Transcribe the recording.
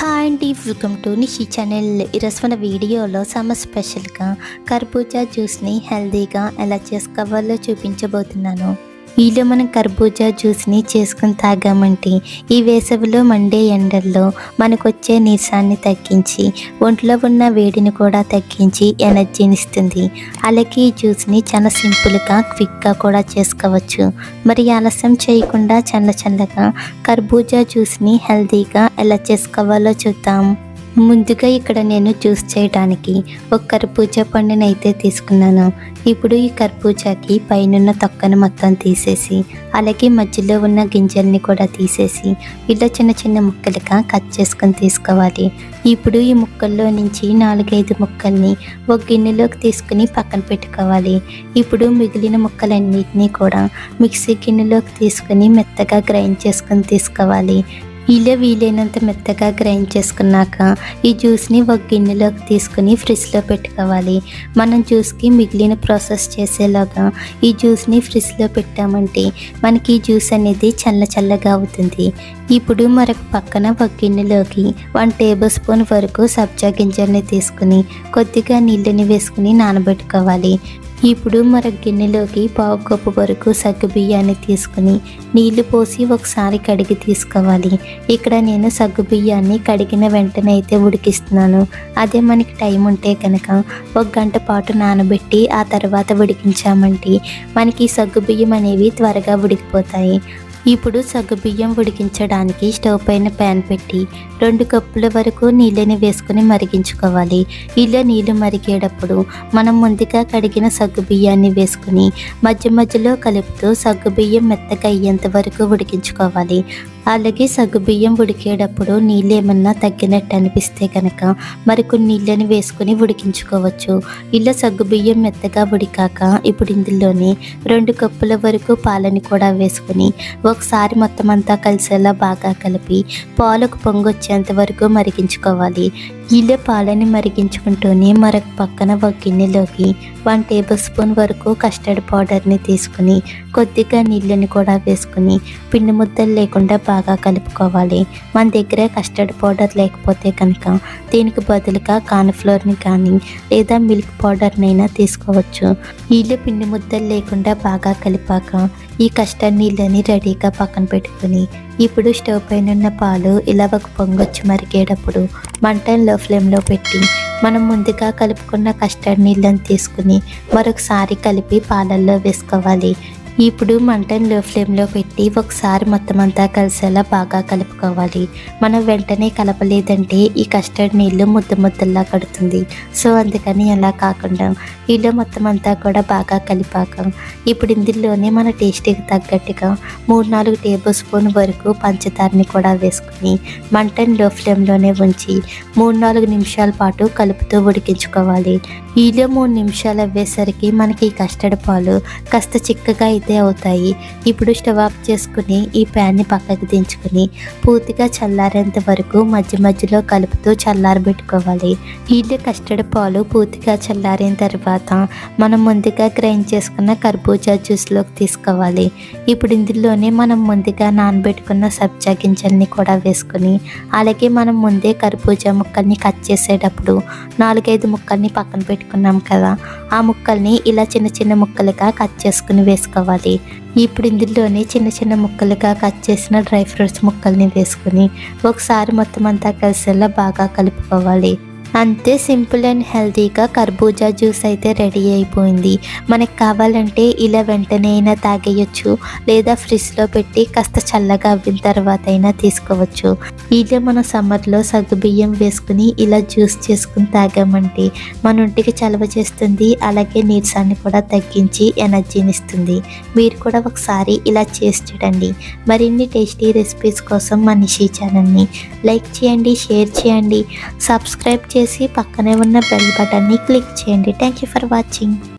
Hi అండి, welcome to Nishi channel. ఈరోజు మన వీడియోలో సమ్మర్ స్పెషల్గా కర్బూజా జ్యూస్ని హెల్తీగా ఎలా చేసుకోవాలో చూపించబోతున్నాను. వీళ్ళు మనం కర్బూజా జ్యూస్ని చేసుకుని తాగామంటే ఈ వేసవిలో మండే ఎండల్లో మనకు వచ్చే నీరసాన్ని తగ్గించి ఒంట్లో ఉన్న వేడిని కూడా తగ్గించి ఎనర్జీని ఇస్తుంది. అలాగే ఈ జ్యూస్ని చాలా సింపుల్గా క్విక్గా కూడా చేసుకోవచ్చు. మరి ఆలస్యం చేయకుండా చల్లగా కర్బూజా జ్యూస్ని హెల్తీగా ఎలా చేసుకోవాలో చూద్దాం. ముందుగా ఇక్కడ నేను జ్యూస్ చేయడానికి ఒక కర్బూజా పండుని అయితే తీసుకున్నాను. ఇప్పుడు ఈ కర్బూజాకి పైనున్న తొక్కను మొత్తం తీసేసి అలాగే మధ్యలో ఉన్న గింజల్ని కూడా తీసేసి ఇలా చిన్న ముక్కలుగా కట్ చేసుకొని తీసుకోవాలి. ఇప్పుడు ఈ ముక్కల్లో నుంచి 4-5 ముక్కల్ని ఒక గిన్నెలోకి తీసుకుని పక్కన పెట్టుకోవాలి. ఇప్పుడు మిగిలిన ముక్కలన్నిటినీ కూడా మిక్సీ గిన్నెలోకి తీసుకుని మెత్తగా గ్రైండ్ చేసుకొని తీసుకోవాలి. ఇలా వీలైనంత మెత్తగా గ్రైండ్ చేసుకున్నాక ఈ జ్యూస్ని ఒక గిన్నెలోకి తీసుకుని ఫ్రిడ్జ్లో పెట్టుకోవాలి. మనం జ్యూస్కి మిగిలిన ప్రాసెస్ చేసేలాగా ఈ జ్యూస్ని ఫ్రిడ్జ్లో పెట్టామంటే మనకి ఈ జ్యూస్ అనేది చల్లగా అవుతుంది. ఇప్పుడు మరొక పక్కన ఒక గిన్నెలోకి 1 టేబుల్ స్పూన్ వరకు సబ్జా గింజల్ని తీసుకుని కొద్దిగా నీళ్ళని వేసుకుని నానబెట్టుకోవాలి. ఇప్పుడు మరొక గిన్నెలోకి 1/2 కప్పు వరకు సగ్గుబియ్యాన్ని తీసుకుని నీళ్లు పోసి ఒకసారి కడిగి తీసుకోవాలి. ఇక్కడ నేను సగ్గుబియ్యాన్ని కడిగిన వెంటనే అయితే ఉడికిస్తున్నాను. అదే మనకి టైం ఉంటే కనుక 1 గంట పాటు నానబెట్టి ఆ తర్వాత ఉడికించామంటే మనకి సగ్గుబియ్యం అనేవి త్వరగా ఉడికిపోతాయి. ఇప్పుడు సగ్గుబియ్యం ఉడికించడానికి స్టవ్ పైన ప్యాన్ పెట్టి 2 కప్పుల వరకు నీళ్ళని వేసుకుని మరిగించుకోవాలి. ఇలా నీళ్ళు మరిగేటప్పుడు మనం ముందుగా కడిగిన సగ్గుబియ్యాన్ని వేసుకుని మధ్యలో కలుపుతూ సగ్గుబియ్యం మెత్తగా అయ్యేంత వరకు ఉడికించుకోవాలి. అలాగే సగ్గుబియ్యం ఉడికేటప్పుడు నీళ్ళు ఏమన్నా తగ్గినట్టు అనిపిస్తే కనుక మరికొన్ని నీళ్ళని వేసుకుని ఉడికించుకోవచ్చు. ఇలా సగ్గుబియ్యం మెత్తగా ఉడికాక ఇప్పుడు ఇందులోనే 2 కప్పుల వరకు పాలని కూడా వేసుకుని ఒకసారి మొత్తం అంతా కలిసేలా బాగా కలిపి పాలకు పొంగొచ్చేంత వరకు మరిగించుకోవాలి. ఇలా పాలని మరిగించుకుంటూనే మరొక పక్కన ఒక గిన్నెలోకి 1 టేబుల్ స్పూన్ వరకు కస్టర్డ్ పౌడర్ని తీసుకుని కొద్దిగా నీళ్ళని కూడా వేసుకుని పిండి ముద్దలు లేకుండా బాగా కలుపుకోవాలి. మన దగ్గర కస్టర్డ్ పౌడర్ లేకపోతే కనుక దీనికి బదులుగా కార్న్ఫ్లోర్ని కానీ లేదా మిల్క్ పౌడర్నైనా తీసుకోవచ్చు. నీళ్ళు పిండి ముద్దలు లేకుండా బాగా కలిపాక ఈ కస్టర్డ్ నీళ్ళని రెడీగా పక్కన పెట్టుకుని ఇప్పుడు స్టవ్ పైన ఉన్న పాలు ఇలా ఒక పొంగొచ్చి మరిగేటప్పుడు మంటను లో ఫ్లేమ్లో పెట్టి మనం ముందుగా కలుపుకున్న కస్టర్డ్ నీళ్ళని తీసుకుని మరొకసారి కలిపి పాలల్లో వేసుకోవాలి. ఇప్పుడు మంటను లో ఫ్లేమ్లో పెట్టి ఒకసారి మొత్తం అంతా కలిసేలా బాగా కలుపుకోవాలి. మనం వెంటనే కలపలేదంటే ఈ కస్టర్డ్ నీళ్ళు ముద్దలా కడుతుంది. సో అందుకని అలా కాకుండా ఇలా మొత్తం అంతా కూడా బాగా కలిపాక ఇప్పుడు ఇందులోనే మన టేస్ట్కి తగ్గట్టుగా 3-4 టేబుల్ స్పూన్ వరకు పంచదారని కూడా వేసుకుని మంటను లో ఫ్లేమ్లోనే ఉంచి 3-4 నిమిషాల పాటు కలుపుతూ ఉడికించుకోవాలి. ఈలో 3 నిమిషాలు అవ్వేసరికి మనకి కస్టర్డ్ పాలు కాస్త చిక్కగా అయితే అవుతాయి. ఇప్పుడు స్టవ్ ఆఫ్ చేసుకుని ఈ ప్యాన్ని పక్కకి దించుకుని పూర్తిగా చల్లారేంత వరకు మధ్యలో కలుపుతూ చల్లారబెట్టుకోవాలి. ఈలో కస్టర్డ్ పాలు పూర్తిగా చల్లారిన తర్వాత మనం ముందుగా గ్రైండ్ చేసుకున్న కర్బూజా జ్యూస్లోకి తీసుకోవాలి. ఇప్పుడు ఇందులోనే మనం ముందుగా నానబెట్టుకున్న సబ్జా గింజల్ని కూడా వేసుకుని అలాగే మనం ముందే కర్బూజా ముక్కల్ని కట్ చేసేటప్పుడు 4-5 ముక్కల్ని పక్కన పెట్టుకున్నాం కదా, ఆ ముక్కల్ని ఇలా చిన్న ముక్కలుగా కట్ చేసుకుని వేసుకోవాలి. ఇప్పుడు ఇందులోనే చిన్న ముక్కలుగా కట్ చేసిన డ్రై ఫ్రూట్స్ ముక్కల్ని వేసుకుని ఒకసారి మొత్తం అంతా కలిసేలా బాగా కలుపుకోవాలి. అంతే, సింపుల్ అండ్ హెల్తీగా కర్బూజా జ్యూస్ అయితే రెడీ అయిపోయింది. మనకు కావాలంటే ఇలా వెంటనే అయినా తాగేయచ్చు లేదా ఫ్రిడ్జ్లో పెట్టి కాస్త చల్లగా అవ్విన తర్వాత అయినా తీసుకోవచ్చు. ఇలా మనం సమ్మర్లో సగ్గుబియ్యం వేసుకుని ఇలా జ్యూస్ చేసుకుని తాగామంటే మన ఒంటికి చలవ చేస్తుంది. అలాగే నీరసాన్ని కూడా తగ్గించి ఎనర్జీని ఇస్తుంది. మీరు కూడా ఒకసారి ఇలా చేసి చూడండి. మరిన్ని టేస్టీ రెసిపీస్ కోసం మా నిషి ఛానల్ని లైక్ చేయండి, షేర్ చేయండి, సబ్స్క్రైబ్ చేసి పక్కనే ఉన్న బెల్ బటన్ని క్లిక్ చేయండి. Thank you for watching.